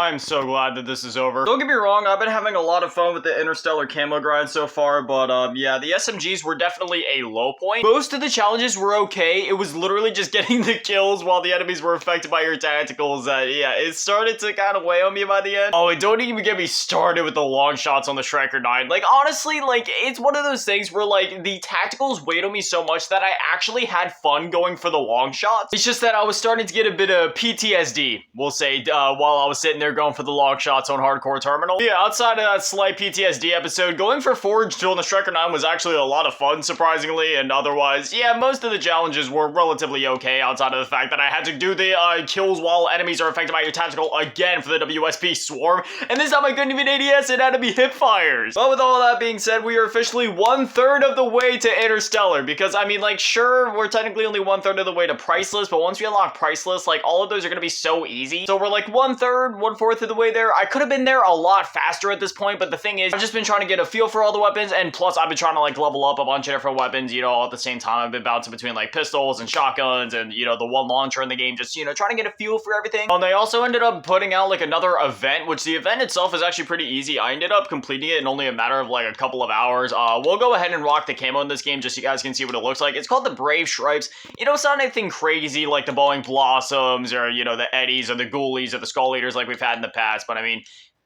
I'm so glad that this is over. Don't get me wrong, I've been having a lot of fun with the interstellar camo grind so far, but yeah, the SMGs were definitely a low point. Most of the challenges were okay. It was literally just getting the kills while the enemies were affected by your tacticals that, yeah, it started to kind of weigh on me by the end. Oh, and don't even get me started with the long shots on the Striker 9. Like, honestly, like, it's one of those things where, like, the tacticals weighed on me so much that I actually had fun going for the long shots. It's just that I was starting to get a bit of PTSD, we'll say, while I was sitting there going for the long shots on Hardcore Terminal. Yeah, outside of that slight PTSD episode, going for Forged on the Striker 9 was actually a lot of fun, surprisingly, and otherwise, yeah, most of the challenges were relatively okay, outside of the fact that I had to do the kills while enemies are affected by your tactical again for the WSP Swarm, and this time I couldn't even ADS, it had to be hip fires. But with all that being said, we are officially 1/3 of the way to Interstellar, because, I mean, like, sure, we're technically only 1/3 of the way to Priceless, but once we unlock Priceless, like, all of those are gonna be so easy. So we're like 1/3, 1/4 of the way there. I could have been there a lot faster at this point, but the thing is, I've just been trying to get a feel for all the weapons, and plus I've been trying to like level up a bunch of different weapons, you know, all at the same time. I've been bouncing between like pistols and shotguns and, you know, the one launcher in the game, just, you know, trying to get a feel for everything. And they also ended up putting out like another event, which the event itself is actually pretty easy. I ended up completing it in only a matter of like a couple of hours. We'll go ahead and rock the camo in this game just so you guys can see what it looks like. It's called the Brave Stripes. You don't sound anything crazy like the Boeing Blossoms or, you know, the Eddies or the Ghoulies or the Skull Eaters like we've had in the past, but I mean,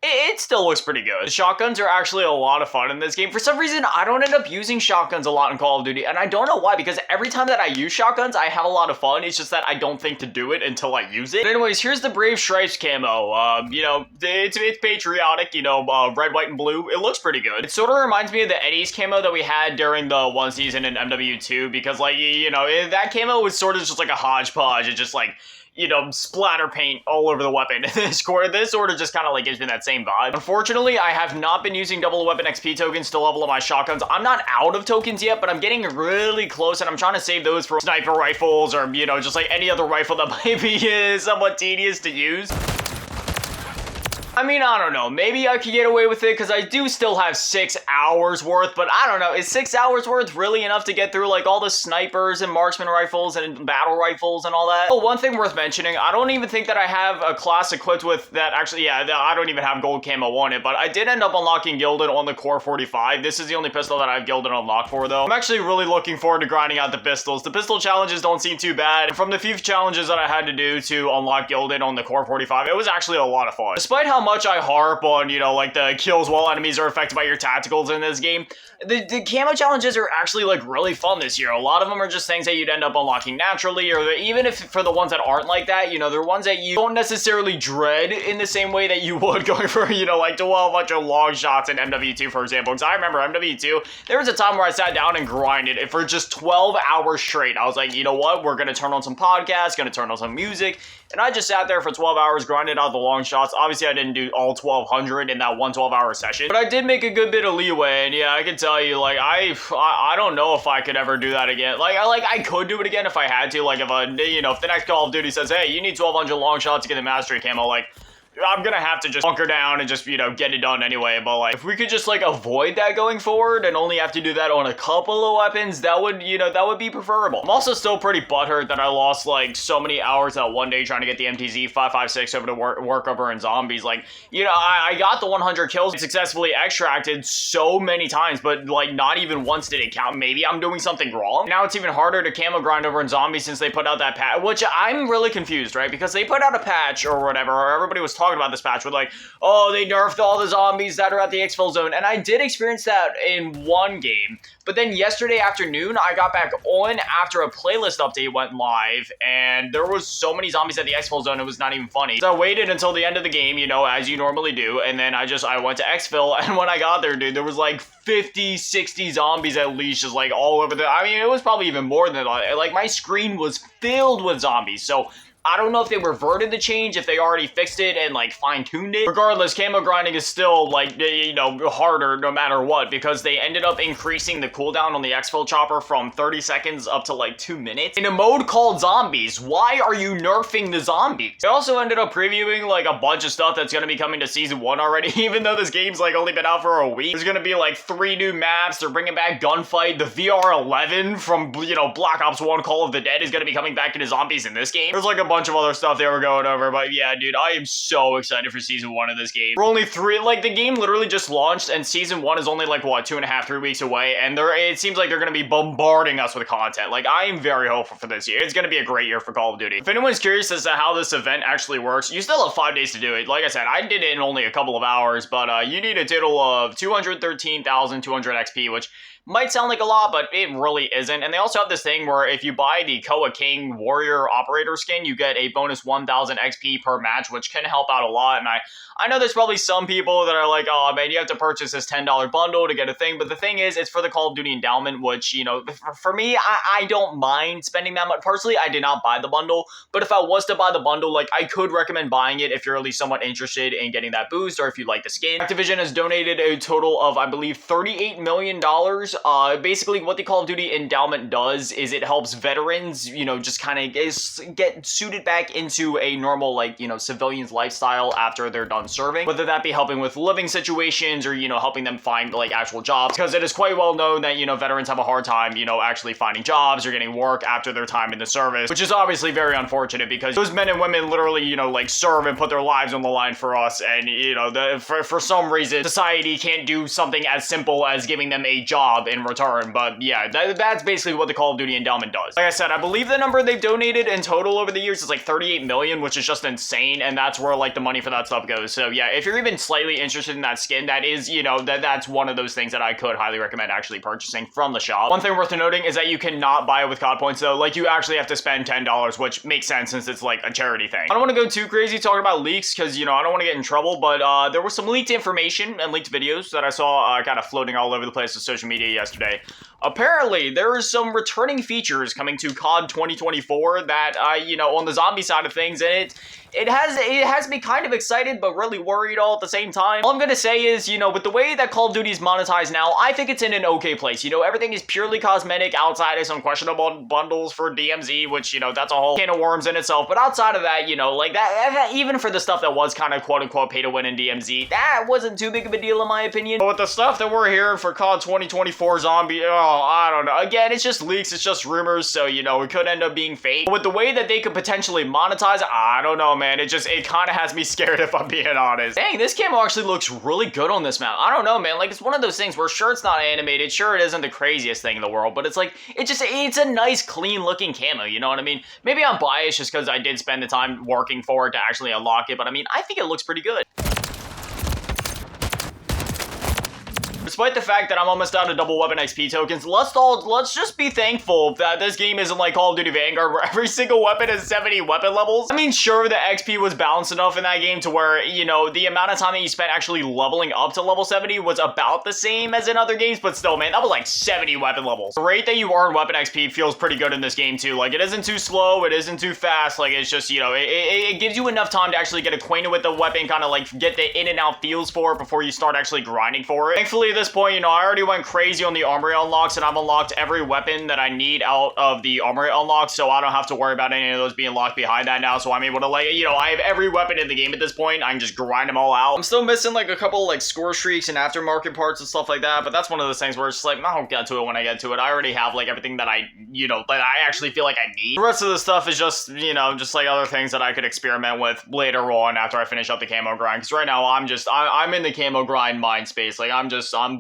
it still looks pretty good. The shotguns are actually a lot of fun in this game. For some reason, I don't end up using shotguns a lot in Call of Duty, and I don't know why, because every time that I use shotguns, I have a lot of fun. It's just that I don't think to do it until I use it. But anyways, here's the Brave Stripes camo. You know, it's patriotic, you know, red, white, and blue. It looks pretty good. It sort of reminds me of the Eddie's camo that we had during the one season in MW2, because, like, you know, that camo was sort of just like a hodgepodge. It's just like, you know, splatter paint all over the weapon. This sort of just kind of like gives me that same vibe. Unfortunately, I have not been using double weapon XP tokens to level up my shotguns. I'm not out of tokens yet, but I'm getting really close, and I'm trying to save those for sniper rifles or, you know, just like any other rifle that might be somewhat tedious to use. I mean, I don't know. Maybe I could get away with it because I do still have 6 hours worth, but I don't know. Is 6 hours worth really enough to get through like all the snipers and marksman rifles and battle rifles and all that? Oh, one thing worth mentioning, I don't even think that I have a class equipped with that. Actually, yeah, I don't even have gold camo on it, but I did end up unlocking Gilded on the Core 45. This is the only pistol that I have Gilded unlocked for, though. I'm actually really looking forward to grinding out the pistols. The pistol challenges don't seem too bad. From the few challenges that I had to do to unlock Gilded on the Core 45, it was actually a lot of fun. Despite how much I harp on, you know, like the kills while enemies are affected by your tacticals in this game, the camo challenges are actually like really fun this year. A lot of them are just things that you'd end up unlocking naturally, or even if for the ones that aren't like that, you know, they're ones that you don't necessarily dread in the same way that you would going for, you know, like 12 bunch of long shots in MW2, for example. Because I remember MW2, there was a time where I sat down and grinded it for just 12 hours straight. I was like, you know what, we're gonna turn on some podcasts, gonna turn on some music, and I just sat there for 12 hours, grinded out the long shots. Obviously, I didn't do all 1,200 in that one 12-hour session, but I did make a good bit of leeway, and yeah, I can tell you, like, I don't know if I could ever do that again. Like, I could do it again if I had to, like, if the next Call of Duty says, hey, you need 1,200 long shots to get the Mastery camo, like, I'm gonna have to just bunker down and just, you know, get it done anyway. But like, if we could just like avoid that going forward and only have to do that on a couple of weapons, that would, you know, that would be preferable. I'm also still pretty butthurt that I lost like so many hours that one day trying to get the MTZ 5.56 over to work over in zombies. Like, you know, I got the 100 kills successfully extracted so many times, but like not even once did it count. Maybe I'm doing something wrong. Now it's even harder to camo grind over in zombies since they put out that patch, which I'm really confused, right? Because they put out a patch or whatever, or everybody was talking about this patch with like, oh, they nerfed all the zombies that are at the exfil zone, and I did experience that in one game, but then yesterday afternoon I got back on after a playlist update went live, and there was so many zombies at the exfil zone it was not even funny. So I waited until the end of the game, you know, as you normally do, and then I went to exfil, and when I got there, dude, there was like 50, 60 zombies at least, just like all over the, I mean, it was probably even more than that. Like my screen was filled with zombies, so I don't know if they reverted the change, if they already fixed it and like fine-tuned it. Regardless, camo grinding is still like, you know, harder no matter what, because they ended up increasing the cooldown on the exfil chopper from 30 seconds up to like 2 minutes in a mode called zombies. Why are you nerfing the zombies? They also ended up previewing like a bunch of stuff that's gonna be coming to season 1 already, even though this game's like only been out for a week. There's gonna be like 3 new maps. They're bringing back Gunfight. The VR-11 from, you know, Black Ops 1 Call of the Dead is gonna be coming back into zombies in this game. There's like a bunch of other stuff they were going over. But yeah, dude, I am so excited for season 1 of this game. We're only the game literally just launched, and season 1 is only like, what, 2.5, 3 weeks away, and it seems like they're going to be bombarding us with content. Like, I am very hopeful for this year. It's going to be a great year for Call of Duty. If anyone's curious as to how this event actually works, you still have 5 days to do it. Like I said, I did it in only a couple of hours, but you need a total of 213,200 XP, which might sound like a lot, but it really isn't. And they also have this thing where if you buy the Koa King Warrior Operator skin, you get a bonus 1,000 XP per match, which can help out a lot. And I know there's probably some people that are like, oh man, you have to purchase this $10 bundle to get a thing. But the thing is, it's for the Call of Duty endowment, which, you know, for me, I don't mind spending that much. Personally, I did not buy the bundle. But if I was to buy the bundle, like, I could recommend buying it if you're at least somewhat interested in getting that boost, or if you like the skin. Activision has donated a total of, I believe, $38 million. Basically, what the Call of Duty endowment does is it helps veterans, you know, just kind of get suited back into a normal, like, you know, civilian's lifestyle after they're done serving. Whether that be helping with living situations or, you know, helping them find, like, actual jobs. Because it is quite well known that, you know, veterans have a hard time, you know, actually finding jobs or getting work after their time in the service. Which is obviously very unfortunate because those men and women literally, you know, like, serve and put their lives on the line for us. And, you know, for some reason, society can't do something as simple as giving them a job in return. But yeah, that's basically what the Call of Duty endowment does. Like I said, I believe the number they've donated in total over the years is like 38 million, which is just insane. And that's where, like, the money for that stuff goes. So yeah, if you're even slightly interested in that skin, that is, you know, that's one of those things that I could highly recommend actually purchasing from the shop. One thing worth noting is that you cannot buy it with COD points though. Like, you actually have to spend $10, which makes sense since it's like a charity thing. I don't want to go too crazy talking about leaks because, you know, I don't want to get in trouble, but there was some leaked information and leaked videos that I saw kind of floating all over the place on social media yesterday. Apparently, there is some returning features coming to COD 2024 that, you know, on the zombie side of things, and it has me kind of excited, but really worried all at the same time. All I'm gonna say is, you know, with the way that Call of Duty is monetized now, I think it's in an okay place. You know, everything is purely cosmetic outside of some questionable bundles for DMZ, which, you know, that's a whole can of worms in itself. But outside of that, you know, like that even for the stuff that was kind of quote-unquote pay to win in DMZ, that wasn't too big of a deal in my opinion. But with the stuff that we're hearing for COD 2024 Zombie, I don't know. Again, it's just leaks, it's just rumors, so, you know, it could end up being fake. But with the way that they could potentially monetize, I don't know, man. It kind of has me scared if I'm being honest. Dang, this camo actually looks really good on this map. I don't know, man. Like, it's one of those things where sure it's not animated, sure it isn't the craziest thing in the world, but it's like, it's a nice, clean looking camo, you know what I mean? Maybe I'm biased just because I did spend the time working for it to actually unlock it, but I mean, I think it looks pretty good. Despite the fact that I'm almost out of double weapon XP tokens, let's just be thankful that this game isn't like Call of Duty Vanguard where every single weapon has 70 weapon levels. I mean, sure, the XP was balanced enough in that game to where, you know, the amount of time that you spent actually leveling up to level 70 was about the same as in other games, but still, man, that was like 70 weapon levels. The rate that you earn weapon XP feels pretty good in this game too. Like, it isn't too slow, it isn't too fast, like, it's just, you know, it gives you enough time to actually get acquainted with the weapon, kind of like get the in and out feels for it before you start actually grinding for it. Thankfully, this point, you know, I already went crazy on the armory unlocks and I've unlocked every weapon that I need out of the armory unlocks, so I don't have to worry about any of those being locked behind that now, so I'm able to, like, you know, I have every weapon in the game at this point. I can just grind them all out. I'm still missing, like, a couple, like, score streaks and aftermarket parts and stuff like that, but that's one of those things where it's just like, I'll get to it when I get to it. I already have, like, everything that I, you know, that I actually feel like I need. The rest of the stuff is just, you know, just, like, other things that I could experiment with later on after I finish up the camo grind, because right now I'm in the camo grind mind space. Like, I'm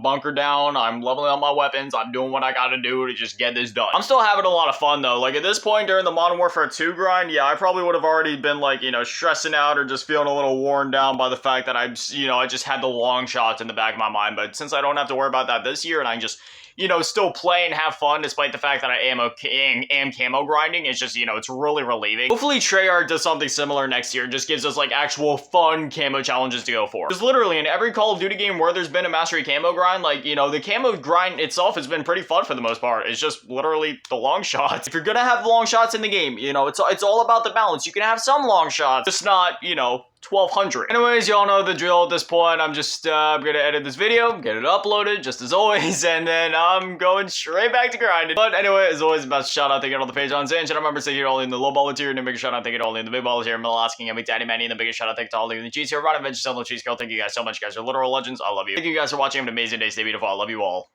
bunkered down, I'm leveling up my weapons, I'm doing what I gotta do to just get this done. I'm still having a lot of fun though. Like, at this point during the Modern Warfare 2 grind, yeah, I probably would have already been, like, you know, stressing out or just feeling a little worn down by the fact that I just had the long shots in the back of my mind. But since I don't have to worry about that this year and I can just, you know, still play and have fun despite the fact that I am camo grinding, it's just, you know, it's really relieving. Hopefully Treyarch does something similar next year, just gives us, like, actual fun camo challenges to go for. Because literally in every Call of Duty game where there's been a mastery camo grind, like, you know, the camo grind itself has been pretty fun for the most part. It's just literally the long shots. If you're gonna have long shots in the game, you know, it's all about the balance. You can have some long shots, just not, you know, 1200. Anyways, y'all know the drill at this point. I'm just gonna edit this video, get it uploaded, just as always, and then I'm going straight back to grinding. But anyway, as always, best shout out, thank you to all the Patreons and channel members. Thank you to all in the low baller tier, and a big shout out, thank you to all in the big baller tier. I'm asking every daddy manny, and the biggest shout out, thank you to all in the cheese here. Run Adventure, Cheese Girl. Thank you guys so much, you guys are literal legends. I love you. Thank you guys for watching. Have an amazing day. Stay beautiful. I love you all.